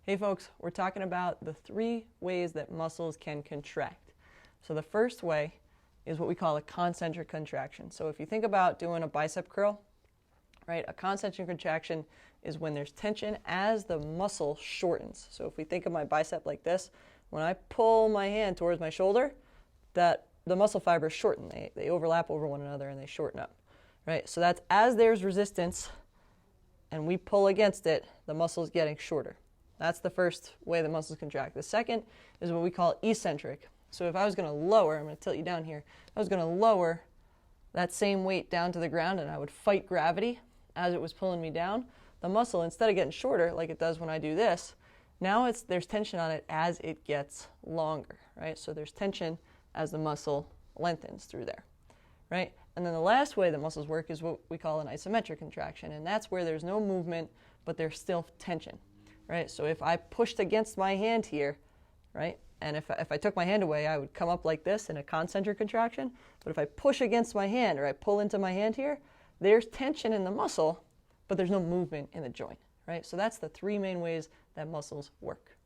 Hey folks, we're talking about the 3 ways that muscles can contract. So the first way is what we call a concentric contraction. So if you think about doing a bicep curl, right, a concentric contraction is when there's tension as the muscle shortens. So if we think of my bicep like this, when I pull my hand towards my shoulder, the muscle fibers shorten. They overlap over one another and they shorten up, right? So that's as there's resistance and we pull against it, the muscle is getting shorter. That's the first way the muscles contract. The second is what we call eccentric. So if I was going to lower, I'm going to tilt you down here, if I was going to lower that same weight down to the ground and I would fight gravity as it was pulling me down, the muscle, instead of getting shorter like it does when I do this, now there's tension on it as it gets longer, right? So there's tension as the muscle lengthens through there, right? And then the last way the muscles work is what we call an isometric contraction, and that's where there's no movement, but there's still tension. Right, so if I pushed against my hand here, right, and if I took my hand away, I would come up like this in a concentric contraction. But if I push against my hand or I pull into my hand here, there's tension in the muscle, but there's no movement in the joint, right? So that's the 3 main ways that muscles work.